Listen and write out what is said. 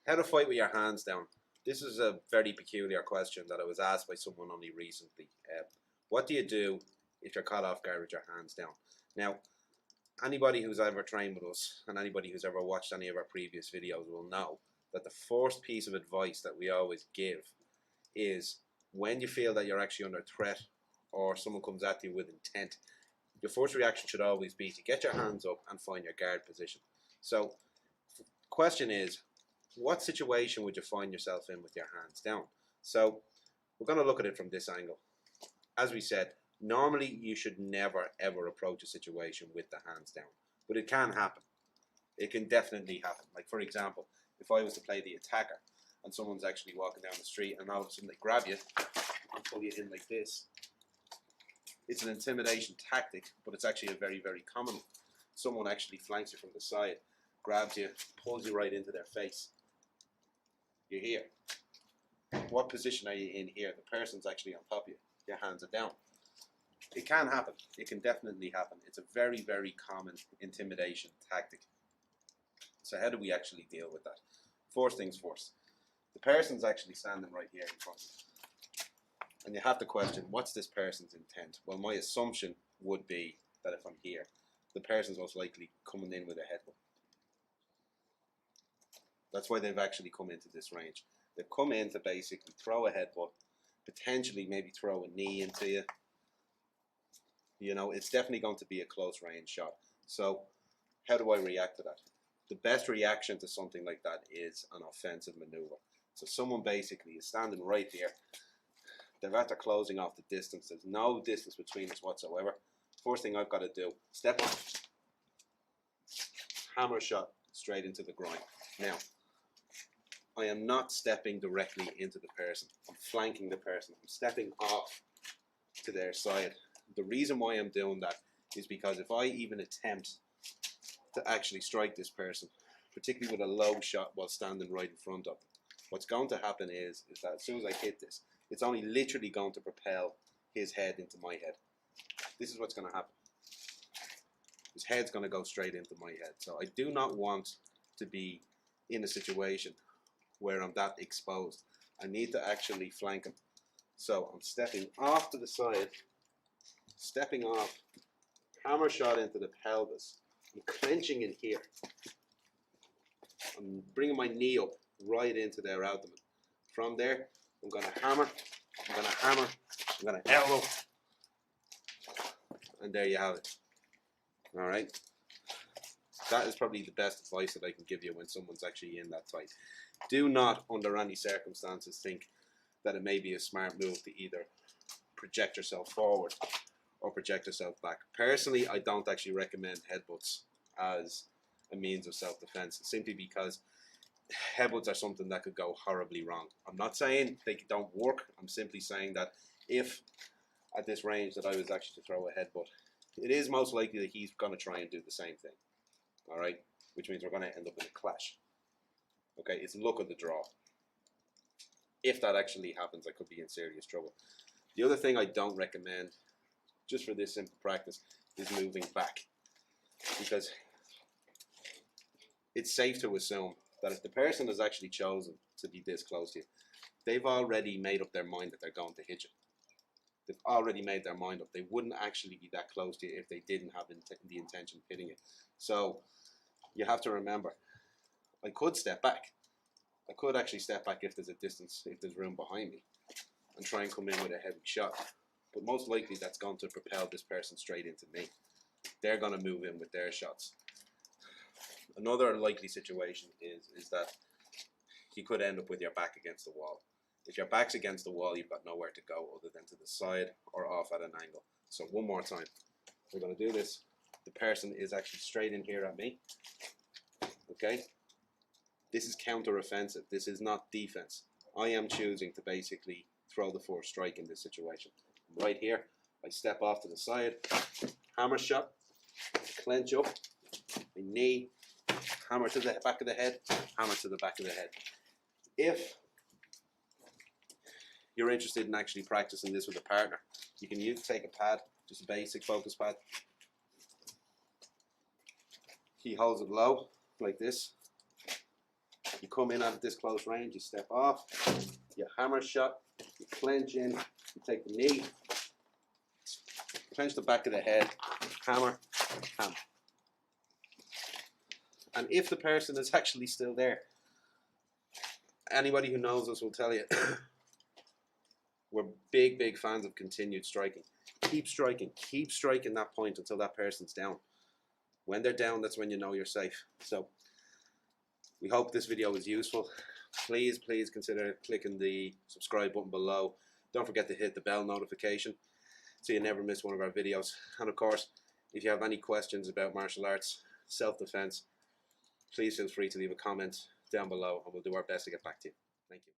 How to fight with your hands down. This is a very peculiar question that I was asked by someone only recently. What do you do if you're caught off guard with your hands down? Now, anybody who's ever trained with us and anybody who's ever watched any of our previous videos will know that the first piece of advice that we always give is when you feel that you're actually under threat or someone comes at you with intent, your first reaction should always be to get your hands up and find your guard position. So the question is, what situation would you find yourself in with your hands down? So we're going to look at it from this angle. As we said, normally you should never ever approach a situation with the hands down, but it can happen. It can definitely happen. Like for example, if I was to play the attacker and someone's actually walking down the street and all of a sudden they grab you and pull you in like this, it's an intimidation tactic, but it's actually a very, very common one. Someone actually flanks you from the side, grabs you, pulls you right into their face. You're here. What position are you in here? The person's actually on top of you. Your hands are down. It can happen. It can definitely happen. It's a very, very common intimidation tactic. So how do we actually deal with that? First things first. The person's actually standing right here in front of you. And you have to question, what's this person's intent? Well, my assumption would be that if I'm here, the person's most likely coming in with a headbutt. That's why they've actually come into this range. They've come in to basically throw a headbutt, potentially maybe throw a knee into you. You know, it's definitely going to be a close range shot. So how do I react to that? The best reaction to something like that is an offensive maneuver. So someone basically is standing right here. They're after closing off the distance. There's no distance between us whatsoever. First thing I've got to do, step up, hammer shot straight into the groin. Now, I am not stepping directly into the person. I'm flanking the person. I'm stepping off to their side. The reason why I'm doing that is because if I even attempt to actually strike this person, particularly with a low shot while standing right in front of them, what's going to happen is that as soon as I hit this, it's only literally going to propel his head into my head. This is what's going to happen. His head's going to go straight into my head. So I do not want to be in a situation where I'm that exposed. I need to actually flank him. So I'm stepping off to the side, stepping off, hammer shot into the pelvis. I'm clenching in here. I'm bringing my knee up right into their abdomen. From there, I'm going to hammer, I'm going to hammer, I'm going to elbow. And there you have it. Alright? That is probably the best advice that I can give you when someone's actually in that tight. Do not, under any circumstances, think that it may be a smart move to either project yourself forward or project yourself back. Personally, I don't actually recommend headbutts as a means of self-defense, simply because headbutts are something that could go horribly wrong. I'm not saying they don't work. I'm simply saying that if at this range that I was actually to throw a headbutt, it is most likely that he's going to try and do the same thing. Alright? Which means we're going to end up in a clash. Okay, it's luck of the draw. If that actually happens, I could be in serious trouble. The other thing I don't recommend, just for this simple practice, is moving back. Because it's safe to assume that if the person has actually chosen to be this close to you, they've already made up their mind that they're going to hit you. They've already made their mind up. They wouldn't actually be that close to you if they didn't have the intention of hitting you. So you have to remember, I could step back. I could actually step back if there's a distance, if there's room behind me, and try and come in with a heavy shot. But most likely that's going to propel this person straight into me. They're going to move in with their shots. Another likely situation is that you could end up with your back against the wall. If your back's against the wall, you've got nowhere to go other than to the side or off at an angle. So one more time. We're going to do this. The person is actually straight in here at me. Okay? This is counter-offensive. This is not defense. I am choosing to basically throw the first strike in this situation. Right here, I step off to the side, hammer shot, clench up, my knee, hammer to the back of the head, hammer to the back of the head. If you're interested in actually practicing this with a partner, you can take a pad, just a basic focus pad. He holds it low, like this. You come in at this close range, you step off, you hammer shot, you clench in, you take the knee, clench the back of the head, hammer, hammer. And if the person is actually still there, anybody who knows us will tell you, we're big fans of continued striking. Keep striking that point until that person's down. When they're down, that's when you know you're safe. So we hope this video was useful. Please consider clicking the subscribe button below. Don't forget to hit the bell notification so you never miss one of our videos. And of course, if you have any questions about martial arts, self-defense, please feel free to leave a comment down below and we'll do our best to get back to you. Thank you.